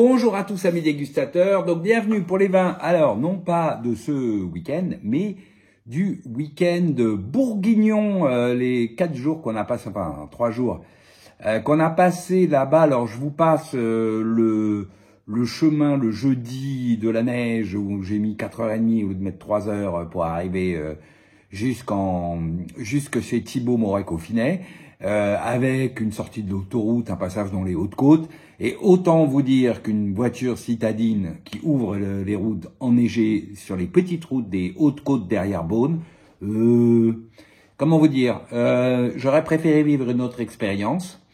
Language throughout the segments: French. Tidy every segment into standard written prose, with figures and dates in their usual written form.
Bonjour à tous amis dégustateurs, donc bienvenue pour les vins, alors non pas de ce week-end, mais du week-end bourguignon, les 4 jours qu'on a passé, enfin 3 jours, qu'on a passé là-bas. Alors je vous passe le chemin le jeudi de la neige où j'ai mis 4h30 au lieu de mettre 3 heures pour arriver jusque chez Thibaut Morec-au-Finet, avec une sortie de l'autoroute, un passage dans les Hautes-Côtes. Et autant vous dire qu'une voiture citadine qui ouvre les routes enneigées sur les petites routes des Hautes-Côtes derrière Beaune, comment vous dire, j'aurais préféré vivre une autre expérience.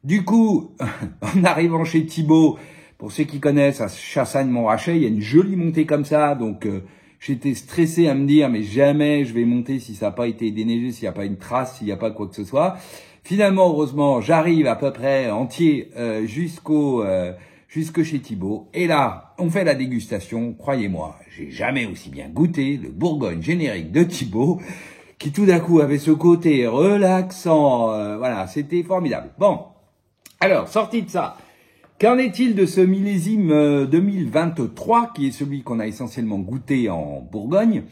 Du coup, en arrivant chez Thibaut, pour ceux qui connaissent, à Chassagne-Montrachet, il y a une jolie montée comme ça, donc j'étais stressé à me dire, mais jamais je vais monter si ça n'a pas été déneigé, s'il n'y a pas une trace, s'il n'y a pas quoi que ce soit. Finalement, heureusement, j'arrive à peu près entier jusque chez Thibaut. Et là, on fait la dégustation. Croyez-moi, j'ai jamais aussi bien goûté le Bourgogne générique de Thibaut, qui tout d'un coup avait ce côté relaxant. Voilà, c'était formidable. Bon, alors, sorti de ça, qu'en est-il de ce millésime 2023, qui est celui qu'on a essentiellement goûté en Bourgogne?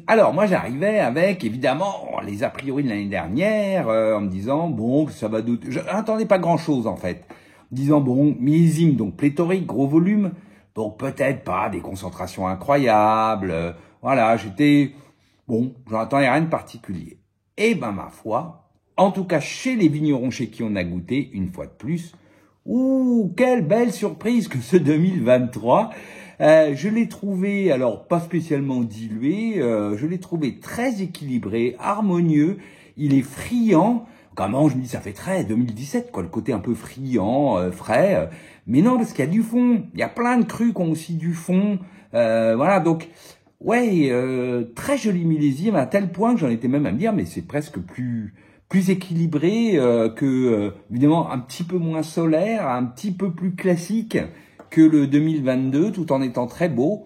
Alors moi j'arrivais avec évidemment les a priori de l'année dernière, en me disant bon ça va douter, je n'attendais pas grand chose en fait, en me disant bon millésime donc pléthorique, gros volume, donc peut-être pas des concentrations incroyables, voilà, j'étais bon, j'en attendais rien de particulier. Et ben ma foi, en tout cas chez les vignerons chez qui on a goûté une fois de plus, ouh quelle belle surprise que ce 2023. Je l'ai trouvé, alors pas spécialement dilué, je l'ai trouvé très équilibré, harmonieux, il est friand. Comment je me dis, ça fait très 2017, quoi, le côté un peu friand, frais. Mais non, parce qu'il y a du fond, il y a plein de crus qui ont aussi du fond. Voilà, donc, ouais, très joli millésime, à tel point que j'en étais même à me dire, mais c'est presque plus équilibré que, évidemment, un petit peu moins solaire, un petit peu plus classique que le 2022, tout en étant très beau.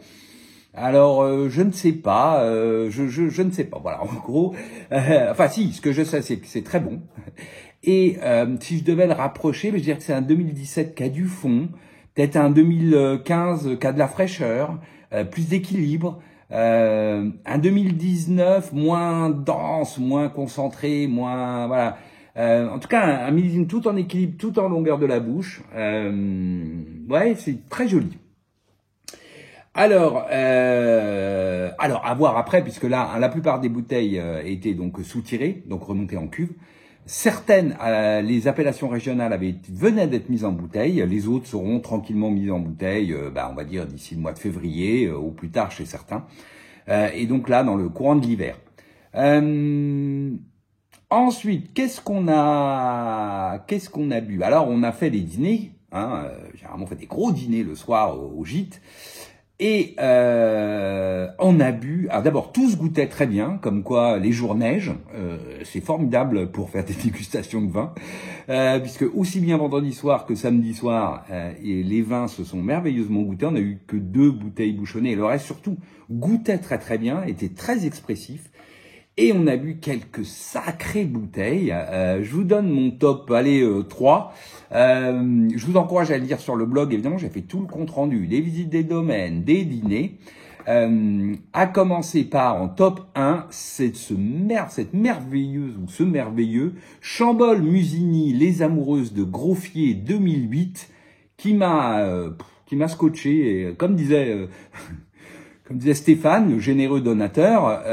Alors, je ne sais pas, je ne sais pas. Voilà, en gros, enfin si, ce que je sais, c'est que c'est très bon. Et si je devais le rapprocher, je dirais que c'est un 2017 qui a du fond, peut-être un 2015 qui a de la fraîcheur, plus d'équilibre. Un 2019 moins dense, moins concentré, moins voilà. En tout cas, un millésime tout en équilibre, tout en longueur de la bouche. Ouais, c'est très joli. Alors, à voir après, puisque là, la plupart des bouteilles étaient donc sous-tirées, donc remontées en cuve. Certaines, les appellations régionales venaient d'être mises en bouteille. Les autres seront tranquillement mises en bouteille, on va dire d'ici le mois de février, ou plus tard chez certains. Et donc là, dans le courant de l'hiver. Ensuite, qu'est-ce qu'on a bu? Alors, on a fait des dîners, généralement on fait des gros dîners le soir au gîte, et on a bu. Alors d'abord, tout se goûtait très bien, comme quoi les jours neigent, c'est formidable pour faire des dégustations de vin, puisque aussi bien vendredi soir que samedi soir, et les vins se sont merveilleusement goûtés. On a eu que 2 bouteilles bouchonnées, et le reste surtout goûtait très très bien, était très expressif. Et on a bu quelques sacrées bouteilles. Je vous donne mon top, 3. Je vous encourage à le lire sur le blog. Évidemment, j'ai fait tout le compte-rendu, des visites des domaines, des dîners. À commencer par, en top 1, cette merveilleuse ou ce merveilleux Chambol Musigny, Les Amoureuses de Grosfier 2008, qui m'a scotché. Et comme disait Stéphane, le généreux donateur,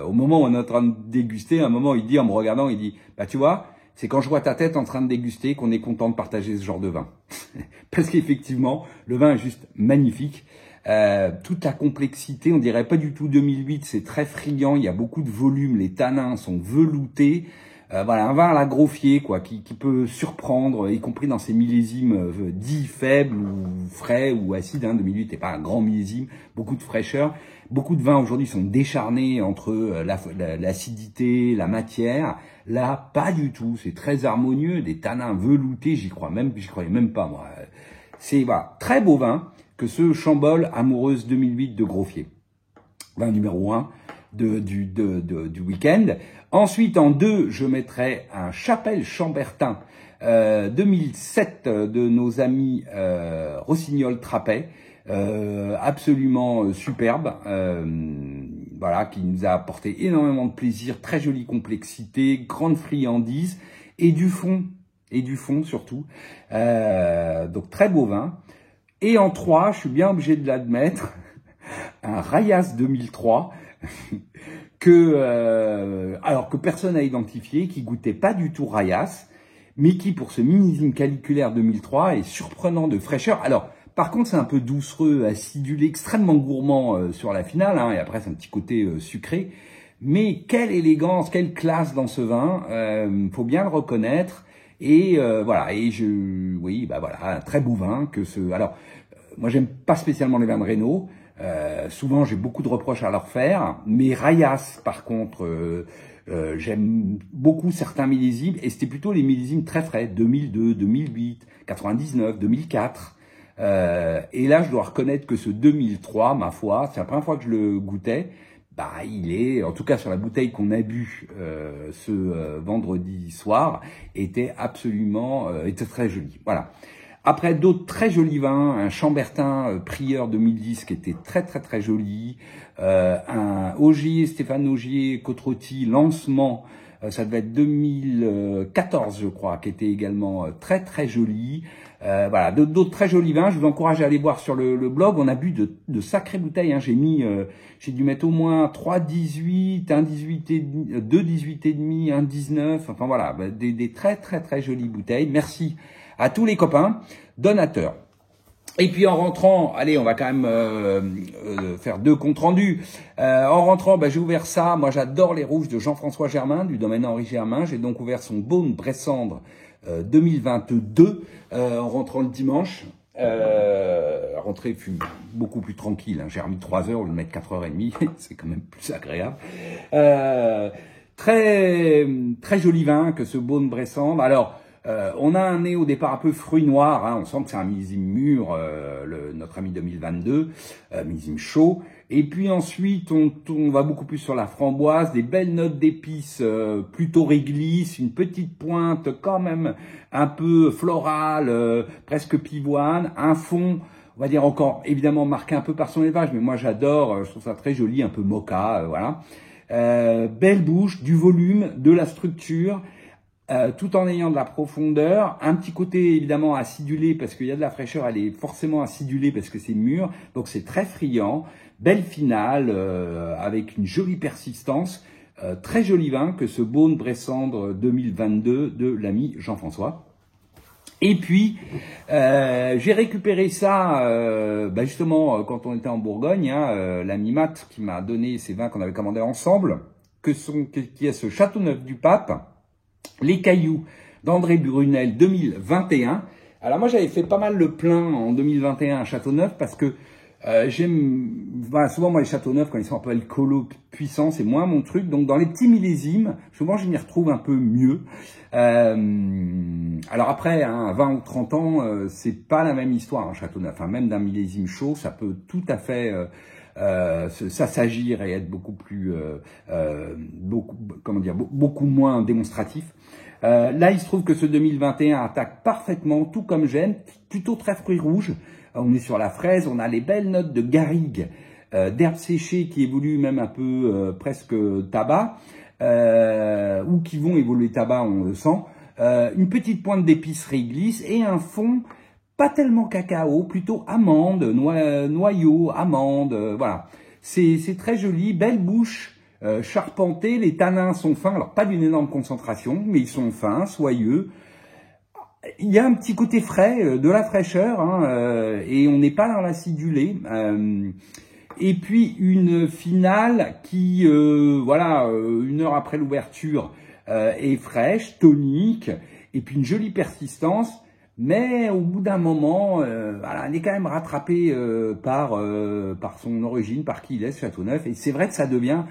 au moment où on est en train de déguster, à un moment, il dit, en me regardant, il dit, bah, tu vois, c'est quand je vois ta tête en train de déguster qu'on est content de partager ce genre de vin. Parce qu'effectivement, le vin est juste magnifique. Toute la complexité, on dirait pas du tout 2008, c'est très friand, il y a beaucoup de volume, les tanins sont veloutés. Voilà, un vin à la Grosfier, quoi, qui peut surprendre, y compris dans ces millésimes dits faibles ou frais ou acides. 2008 n'est pas un grand millésime, beaucoup de fraîcheur. Beaucoup de vins aujourd'hui sont décharnés entre l'acidité, la matière. Là, pas du tout. C'est très harmonieux, des tanins veloutés. J'y croyais même pas, moi. C'est voilà, très beau vin que ce Chambol Amoureuse 2008 de Grosfier. Vin numéro 1 du week-end. Ensuite, en 2, je mettrai un Chapelle Chambertin 2007 de nos amis Rossignol-Trappet, absolument superbe, voilà, qui nous a apporté énormément de plaisir, très jolie complexité, grande friandise et du fond surtout. Donc très beau vin. Et en 3, je suis bien obligé de l'admettre, un Rayas 2003 alors que personne n'a identifié, qui goûtait pas du tout Rayas, mais qui pour ce millésime caliculaire 2003 est surprenant de fraîcheur. Alors par contre c'est un peu doucereux, acidulé, extrêmement gourmand sur la finale, hein, et après c'est un petit côté sucré. Mais quelle élégance, quelle classe dans ce vin, faut bien le reconnaître. Et voilà, et oui, bah voilà, un très beau vin que ce. Alors, moi j'aime pas spécialement les vins de Rénaud. Souvent j'ai beaucoup de reproches à leur faire, mais Rayas par contre, j'aime beaucoup certains millésimes, et c'était plutôt les millésimes très frais, 2002, 2008, 99, 2004. Et là je dois reconnaître que ce 2003, ma foi, c'est la première fois que je le goûtais. Bah, il est, en tout cas sur la bouteille qu'on a bu ce vendredi soir, était absolument, était très joli. Voilà. Après d'autres très jolis vins, un Chambertin Prieur 2010 qui était très très très joli, un Ogier, Stéphane Ogier, Côte-Rôtie, Lancement, ça devait être 2014 je crois, qui était également très très joli. Voilà, d'autres très jolis vins. Je vous encourage à aller voir sur le blog. On a bu de sacrées bouteilles. Hein. J'ai dû mettre au moins 3 18, un 18 et demi, 2 18 et demi, un 19. Enfin voilà, des très très très jolies bouteilles. Merci à tous les copains donateurs. Et puis en rentrant, allez, on va quand même faire 2 comptes rendus. En rentrant, j'ai ouvert ça. Moi, j'adore les rouges de Jean-François Germain, du domaine Henri Germain. J'ai donc ouvert son Beaune Bressandre 2022 en rentrant le dimanche. La rentrée fut beaucoup plus tranquille. Hein. J'ai remis 3 heures au lieu de mettre 4h30. C'est quand même plus agréable. Très très joli vin que ce Beaune Bressandre. Alors, on a un nez au départ un peu fruit noir, hein, on sent que c'est un millésime mûr, notre ami 2022, millésime chaud. Et puis ensuite, on va beaucoup plus sur la framboise, des belles notes d'épices plutôt réglisse, une petite pointe quand même un peu florale, presque pivoine, un fond, on va dire encore évidemment marqué un peu par son élevage, mais moi j'adore, je trouve ça très joli, un peu mocha, voilà. Belle bouche, du volume, de la structure. Tout en ayant de la profondeur, un petit côté évidemment acidulé parce qu'il y a de la fraîcheur, elle est forcément acidulée parce que c'est mûr, donc c'est très friand, belle finale avec une jolie persistance, très joli vin que ce Beaune Bressandre 2022 de l'ami Jean-François. Et puis j'ai récupéré ça justement quand on était en Bourgogne, hein, l'ami Matt qui m'a donné ces vins qu'on avait commandés ensemble, qui est ce Châteauneuf du Pape. Les Cailloux d'André Brunel 2021. Alors moi j'avais fait pas mal le plein en 2021 à Châteauneuf parce que souvent moi les Châteauneuf quand ils sont un peu alcoolo puissants c'est moins mon truc, donc dans les petits millésimes souvent je m'y retrouve un peu mieux. Alors après 20 ou 30 ans c'est pas la même histoire, Châteauneuf, enfin, même d'un millésime chaud ça peut tout à fait s'agir et être beaucoup plus beaucoup moins démonstratif. Là il se trouve que ce 2021 attaque parfaitement, tout comme j'aime, plutôt très fruits rouges. On est sur la fraise, on a les belles notes de garrigue, d'herbes séchées qui évoluent même un peu presque tabac, ou qui vont évoluer tabac, on le sent. Une petite pointe d'épicerie glisse et un fond pas tellement cacao, plutôt amande, noyau, amande, voilà. C'est très joli, belle bouche, charpentée, les tanins sont fins, alors pas d'une énorme concentration, mais ils sont fins, soyeux. Il y a un petit côté frais, de la fraîcheur, hein, et on n'est pas dans l'acidulé. Et puis une finale qui, une heure après l'ouverture, est fraîche, tonique, et puis une jolie persistance. Mais au bout d'un moment, elle est quand même rattrapée par son origine, par qui il est, ce Châteauneuf. Et c'est vrai que ça devient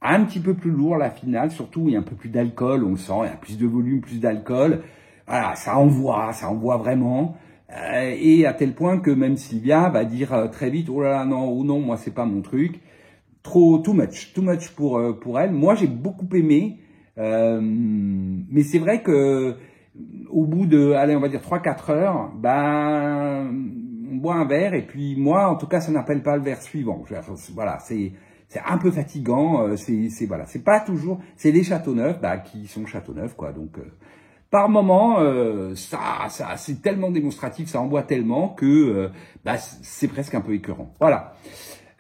un petit peu plus lourd la finale, surtout il y a un peu plus d'alcool, on le sent, il y a plus de volume, plus d'alcool. Voilà, ça envoie vraiment. Et à tel point que même Sylvia va dire très vite, oh là là, non, ou non, moi c'est pas mon truc. Too much pour elle. Moi j'ai beaucoup aimé, mais c'est vrai que au bout de, allez, on va dire 3-4 heures, ben, on boit un verre et puis moi, en tout cas, ça n'appelle pas le verre suivant. Voilà, c'est un peu fatigant. Voilà, c'est pas toujours, c'est les Châteauneuf, bah, qui sont Châteauneuf, quoi. Donc, par moment, c'est tellement démonstratif, ça envoie tellement que, bah, c'est presque un peu écœurant. Voilà.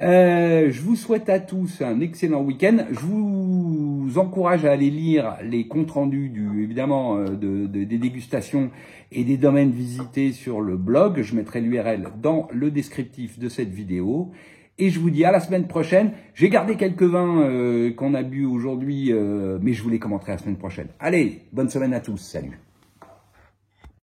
Je vous souhaite à tous un excellent week-end. Je vous encourage à aller lire les comptes rendus évidemment des dégustations et des domaines visités sur le blog. Je mettrai l'URL dans le descriptif de cette vidéo. Et je vous dis à la semaine prochaine. J'ai gardé quelques vins qu'on a bu aujourd'hui, mais je vous les commenterai la semaine prochaine. Allez, bonne semaine à tous. Salut.